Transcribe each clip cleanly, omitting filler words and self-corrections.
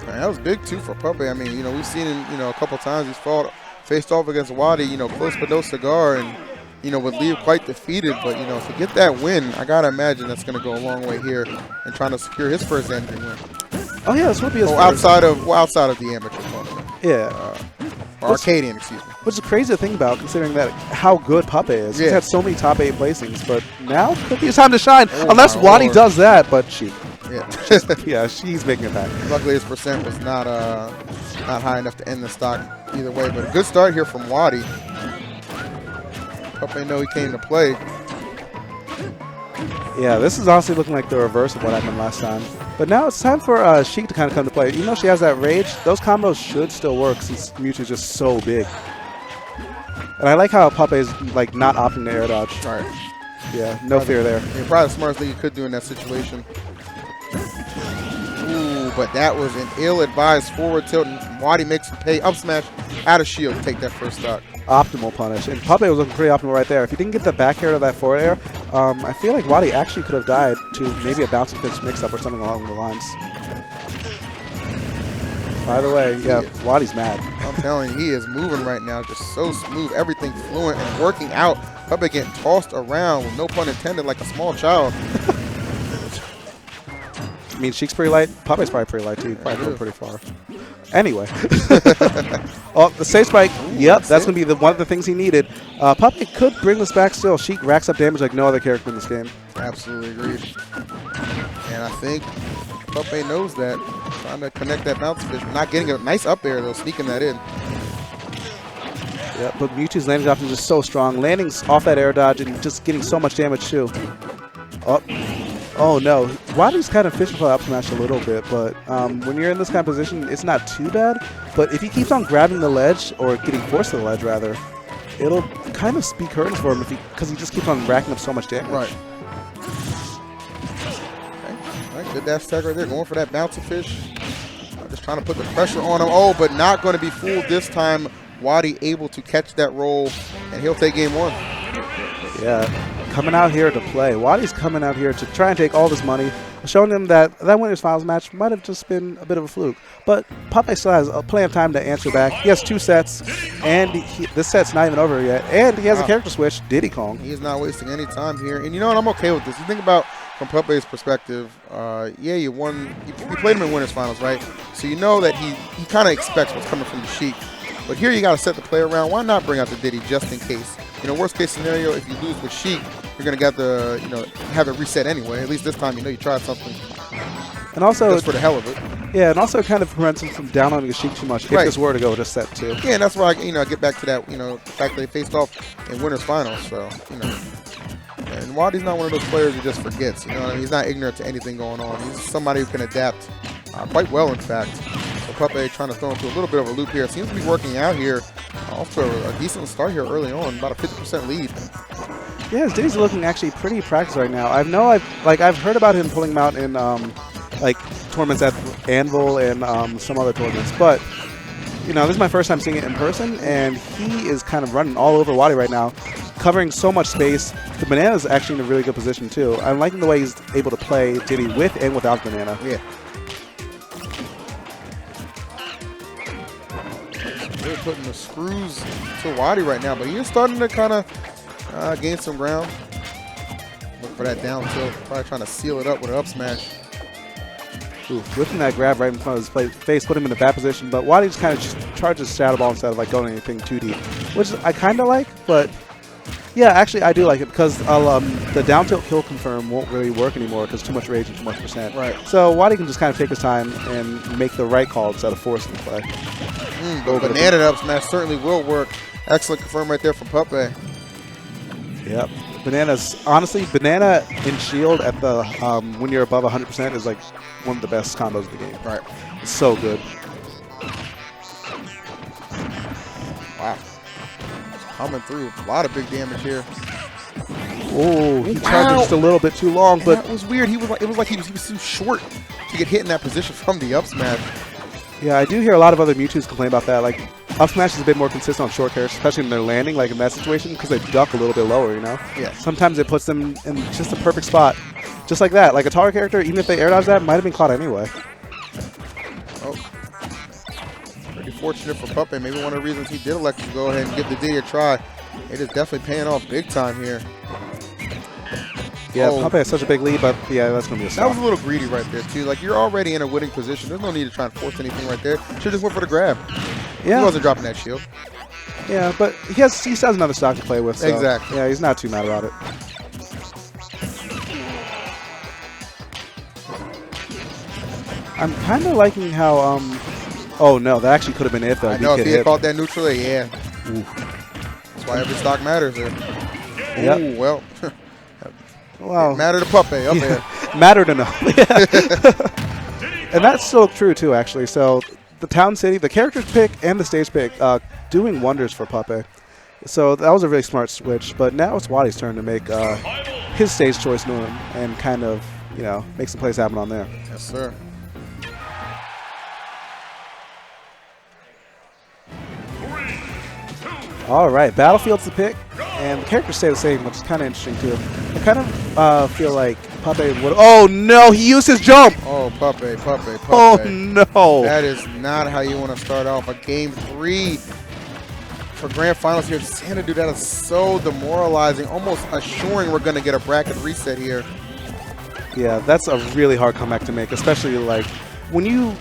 Man, that was big too for Puppeh. I mean, we've seen him, a couple times he's faced off against WaDi, close but no cigar, and would leave quite defeated. But to get that win, I gotta imagine that's gonna go a long way here in trying to secure his first amateur win. Oh yeah, this would be his first. outside of the amateur tournament. Yeah. Arcadian, excuse me. Which is a crazy to think about, considering that how good Puppeh is. He's had so many top 8 placings, but now could be his time to shine. Unless WaDi does that, but Sheik. Yeah. Yeah, she's making it back. Luckily, his percent was not high enough to end the stock either way. But a good start here from WaDi. Puppeh know he came to play. Yeah, this is honestly looking like the reverse of what happened last time. But now it's time for Sheik to kind of come to play. Even though she has that rage, those combos should still work since Mewtwo is just so big. And I like how Puppeh is like not opting to air dodge. All right. Yeah, no fear there. Yeah, probably the smartest thing you could do in that situation. Ooh, but that was an ill-advised forward tilt. And WaDi makes him pay up smash out of shield to take that first stock. Optimal punish. And Puppeh was looking pretty optimal right there. If he didn't get the back air to that forward air, I feel like WaDi actually could have died to maybe a bouncing pitch mix-up or something along the lines. By the way, yeah, WaDi's mad. I'm telling you, he is moving right now, just so smooth, everything fluent and working out. Puppeh getting tossed around, with no pun intended, like a small child. I mean, Sheik's pretty light. Puppeh's probably pretty light, too. Probably going pretty far. Anyway. Oh, the safe spike. Yep, that's going to be one of the things he needed. Puppeh could bring this back still. Sheik racks up damage like no other character in this game. Absolutely agreed. And I think Puppeh knows that. Trying to connect that bounce fish. Not getting a nice up air, though, sneaking that in. Yeah, but Mewtwo's landing option is just so strong. Landing off that air dodge and just getting so much damage, too. Oh no, WaDi's kind of fishing for the up smash a little bit, but when you're in this kind of position, it's not too bad. But if he keeps on grabbing the ledge, or getting forced to the ledge rather, it'll kind of speak curtains for him because he just keeps on racking up so much damage. Right. Okay. All right, good dash tag right there, going for that bouncy fish. Just trying to put the pressure on him. Oh, but not going to be fooled this time. WaDi able to catch that roll, and he'll take game 1. Yeah. Coming out here to play. WaDi's coming out here to try and take all this money, showing them that winners finals match might have just been a bit of a fluke. But Puppeh still has plenty of time to answer back. He has 2 sets, and this set's not even over yet. And he has a character switch, Diddy Kong. He's not wasting any time here. And you know what? I'm okay with this. You think about from Puppeh's perspective, yeah, you won. You played him in winners finals, right? So you know that he kind of expects what's coming from the Sheik. But here you got to set the play around. Why not bring out the Diddy just in case? Worst case scenario, if you lose with Sheik, you're going to get the, have it reset anyway. At least this time, you tried something. And also, just for the hell of it. Yeah, and also it kind of prevents him from downloading Sheik too much if this were to go to set 2. Yeah, and that's why, I get back to that, the fact that they faced off in winners finals. So, and WaDi's not one of those players who just forgets. He's not ignorant to anything going on. He's somebody who can adapt quite well, in fact. So Puppeh trying to throw into a little bit of a loop here. Seems to be working out here. Off to a decent start here early on, about a 50% lead. Yeah, his Diddy's looking actually pretty practiced right now. I've heard about him pulling him out in tournaments at Anvil and some other tournaments, but this is my first time seeing it in person, and he is kind of running all over WaDi right now, covering so much space. The banana's actually in a really good position too. I'm liking the way he's able to play Diddy with and without banana. Yeah. They're putting the screws to WaDi right now, but he is starting to kind of gain some ground. Look for that down tilt, probably trying to seal it up with an up smash. Ooh, whipping that grab right in front of his face, put him in a bad position, but WaDi just kind of charges Shadow Ball instead of going anything too deep, which I kind of like, but yeah, actually I do like it because the down tilt kill confirm won't really work anymore because too much rage and too much percent. Right. So WaDi can just kind of take his time and make the right call instead of forcing the play. But banana up smash certainly will work. Excellent confirm right there from Puppeh. Yep. Honestly, banana in shield at the when you're above 100% is like one of the best combos of the game. Right. It's so good. Wow. Coming through. A lot of big damage here. Oh, he charged just a little bit too long, but that was weird. It was like he was too short to get hit in that position from the up smash. Yeah, I do hear a lot of other Mewtwo's complain about that. Like, up smash is a bit more consistent on short characters, especially when they're landing, like in that situation, because they duck a little bit lower, Yeah. Sometimes it puts them in just the perfect spot. Just like that. Like a taller character, even if they air dodge that, might have been caught anyway. Oh. Pretty fortunate for Puppeh. Maybe one of the reasons he did elect to go ahead and give the D a try. It is definitely paying off big time here. Yeah, Puppeh has such a big lead, but yeah, that's going to be a stop. That was a little greedy right there, too. Like, you're already in a winning position. There's no need to try and force anything right there. Should just went for the grab. Yeah. He wasn't dropping that shield. Yeah, but he still has another stock to play with. So, exactly. Yeah, he's not too mad about it. I'm kind of liking how, oh no, that actually could have been it though. I know, if he had caught that neutral, yeah. Ooh. That's why every stock matters there. Yep. Ooh, well. Wow. It mattered to Puppeh up there. Mattered enough. And that's still true too, actually. So the town city, the characters pick and the stage pick, doing wonders for Puppeh. So that was a really smart switch. But now it's WaDi's turn to make his stage choice known and kind of, you know, make some plays happen on there. Yes, sir. All right, Battlefield's the pick, and the characters stay the same, which is kind of interesting too. I kind of feel like Puppeh would. Oh no, he used his jump. Oh, Puppeh. Oh no. That is not how you want to start off a game 3 for grand finals here. Xanadu, that is so demoralizing, almost assuring we're going to get a bracket reset here. Yeah, that's a really hard comeback to make, especially like when you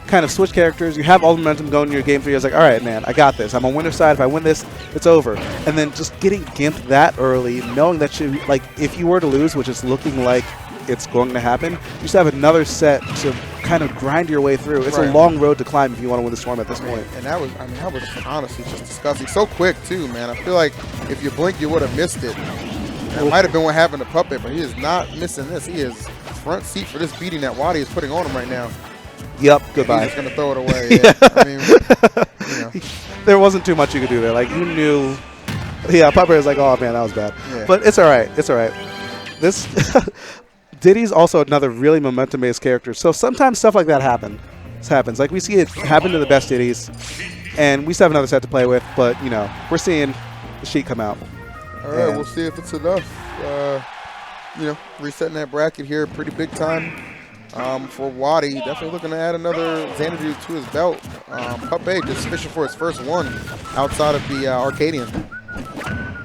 kind of switch characters, you have all the momentum going in your game 3. It's like, all right, man, I got this. I'm on winner's side. If I win this, it's over. And then just getting gimped that early, knowing that you, like, if you were to lose, which is looking like it's going to happen, you just have another set to kind of grind your way through. It's a long road to climb if you want to win this tournament at this point. And that was, I mean, that was honestly just disgusting. So quick, too, man. I feel like if you blink, you would have missed it. That might have been what happened to Puppeh, but he is not missing this. He is front seat for this beating that WaDi is putting on him right now. Yep, goodbye. He's just going to throw it away. Yeah. I mean, you know. There wasn't too much you could do there. Like, you knew. Yeah, Puppeh was like, oh, man, that was bad. Yeah. But it's all right. It's all right. This Diddy's also another really momentum-based character. So sometimes stuff like that happens. Like, we see it happen to the best Diddy's, and we still have another set to play with. But, you know, we're seeing the Sheik come out. All right, we'll see if it's enough. You know, resetting that bracket here pretty big time. For WaDi, definitely looking to add another Xanadu to his belt. Puppeh just fishing for his first one outside of the Arcadian.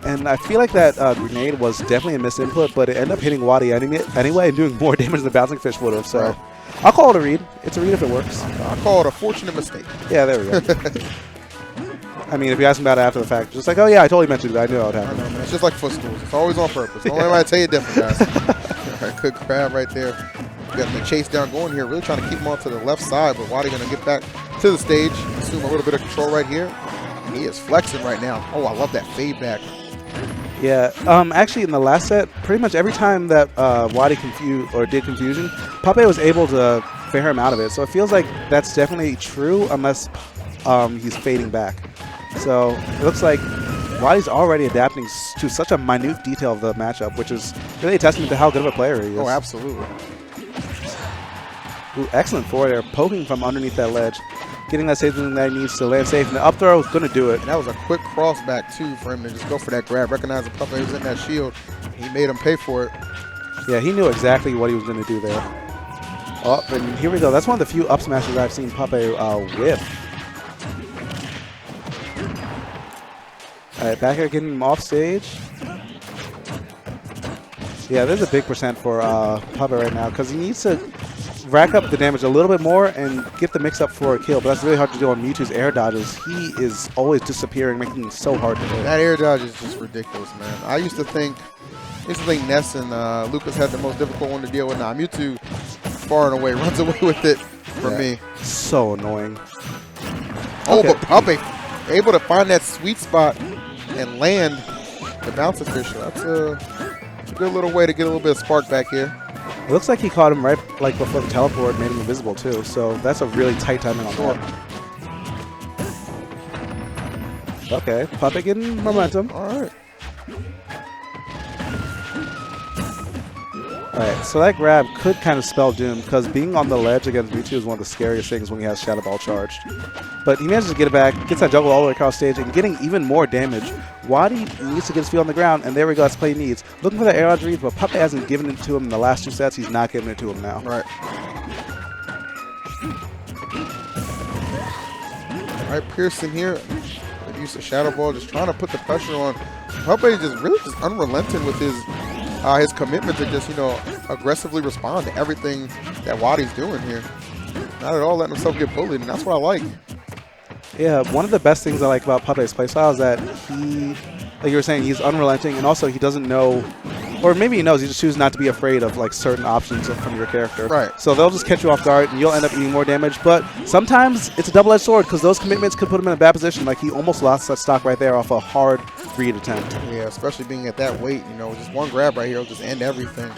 And I feel like that grenade was definitely a misinput, but it ended up hitting WaDi anyway and doing more damage than the bouncing fish would have. So I'll call it a read. It's a read if it works. I'll call it a fortunate mistake. Yeah, there we go. I mean, if you ask me about it after the fact, just like, oh yeah, I totally meant to do that. I knew that would happen. I know, man. It's just like footstools. It's always on purpose. Don't let anybody tell you different, guys. Good grab right there. We got the chase down going here, really trying to keep him on to the left side, but WaDi going to get back to the stage, assume a little bit of control right here. And he is flexing right now. Oh, I love that fade back. Yeah, actually in the last set, pretty much every time that WaDi did confusion, Puppeh was able to fair him out of it. So it feels like that's definitely true unless he's fading back. So it looks like WaDi's already adapting to such a minute detail of the matchup, which is really a testament to how good of a player he is. Oh, absolutely. Ooh, excellent forward there, poking from underneath that ledge, getting that safe that he needs to land safe. And the up throw is going to do it. And that was a quick cross back, too, for him to just go for that grab. Recognize the Puppeh was in that shield. He made him pay for it. Yeah, he knew exactly what he was going to do there. Oh, and here we go. That's one of the few up smashes I've seen Puppeh whiff. All right, back here getting him off stage. Yeah, there's a big percent for Puppeh right now because he needs to rack up the damage a little bit more and get the mix up for a kill, but that's really hard to do on Mewtwo's air dodges. He is always disappearing, making it so hard to hit. That air dodge is just ridiculous, man. I used to think Ness and Lucas had the most difficult one to deal with. Now, Mewtwo far and away runs away with it for me. So annoying. Oh, okay. But Puppeh able to find that sweet spot and land the bounce official. That's a good little way to get a little bit of spark back here. It looks like he caught him right like before the teleport made him invisible too, so that's a really tight timing on that. Okay, Puppeh getting momentum. Alright. Alright, so that grab could kind of spell doom because being on the ledge against Mewtwo is one of the scariest things when he has Shadow Ball charged. But he manages to get it back, gets that juggle all the way across stage, and getting even more damage. WaDi needs to get his feet on the ground, and there we go, that's play needs. Looking for that air dodge read, but Puppeh hasn't given it to him in the last 2 sets. He's not giving it to him now. Right. right, Pearson here. Good use of Shadow Ball, just trying to put the pressure on. Puppeh just really just unrelenting with his commitment to just, you know, aggressively respond to everything that WaDi's doing here. Not at all letting himself get bullied, and that's what I like. Yeah, one of the best things I like about Puppeh's playstyle is that he, like you were saying, he's unrelenting, and also he doesn't know, or maybe he knows, he just chooses not to be afraid of like certain options from your character. Right. So they'll just catch you off guard, and you'll end up eating more damage. But sometimes it's a double-edged sword because those commitments could put him in a bad position. Like he almost lost that stock right there off a hard read attempt. Yeah, especially being at that weight, you know, just one grab right here will just end everything.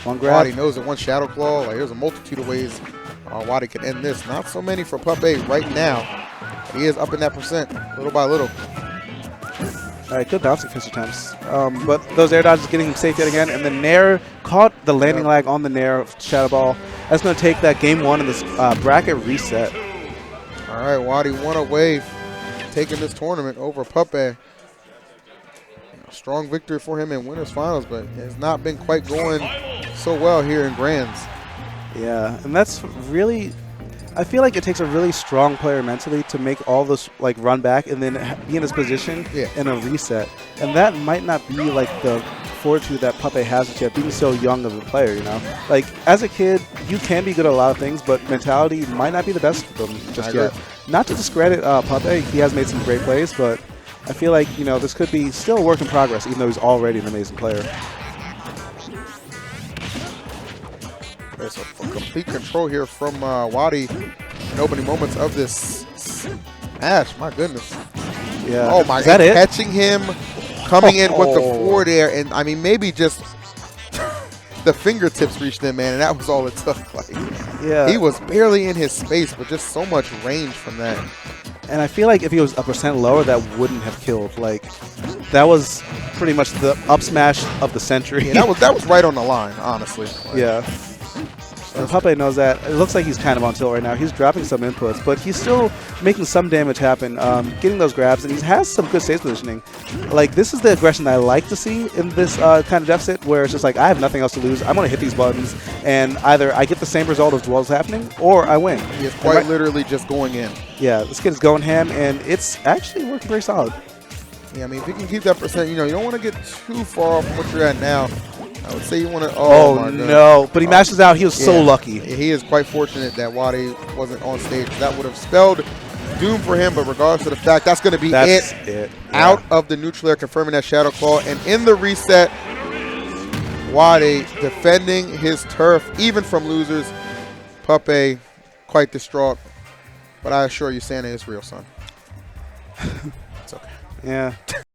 One grab. WaDi knows that one Shadow Claw, like there's a multitude of ways WaDi can end this. Not so many for Puppeh right now. But he is up in that percent, little by little. All right, good bouncing fist attempts. But those air dodges getting him safe yet again. And the Nair caught the landing lag on the Nair Shadow Ball. That's going to take that game one in this bracket reset. All right, WaDi one away from taking this tournament over Puppeh. Strong victory for him in winners finals, but it has not been quite going so well here in Grands. Yeah, and that's really, I feel like it takes a really strong player mentally to make all this like run back and then be in this position in a reset. And that might not be like the fortitude that Puppeh has yet, being so young of a player, you know? Like, as a kid, you can be good at a lot of things, but mentality might not be the best for them just yet. Not to discredit Puppeh, he has made some great plays, but I feel like, you know, this could be still a work in progress, even though he's already an amazing player. Okay, so for complete control here from WaDi in opening moments of this match. My goodness. Yeah. Oh my God. Catching him, coming in with the forward air, and I mean, maybe just the fingertips reached him, man, and that was all it took. Like, yeah. He was barely in his space, but just so much range from that. And I feel like if he was a percent lower, that wouldn't have killed. Like, that was pretty much the up smash of the century. Yeah, that was right on the line, honestly. Like, yeah. And Puppeh knows that. It looks like he's kind of on tilt right now. He's dropping some inputs, but he's still making some damage happen, getting those grabs, and he has some good stage positioning. Like, this is the aggression that I like to see in this kind of deficit, where it's just like, I have nothing else to lose. I'm going to hit these buttons, and either I get the same result as what's happening, or I win. He is quite literally just going in. Yeah, this kid is going ham, and it's actually working very solid. Yeah, I mean, if you can keep that percent, you know, you don't want to get too far off from what you're at now. I would say you want to. Oh my no! But he mashes out. He was so lucky. He is quite fortunate that WaDi wasn't on stage. That would have spelled doom for him. But regardless of the fact, that's going to be it. Out of the neutral air, confirming that Shadow Claw, and in the reset, WaDi defending his turf, even from losers. Puppeh quite distraught, but I assure you, Santa is real, son. It's okay. Yeah.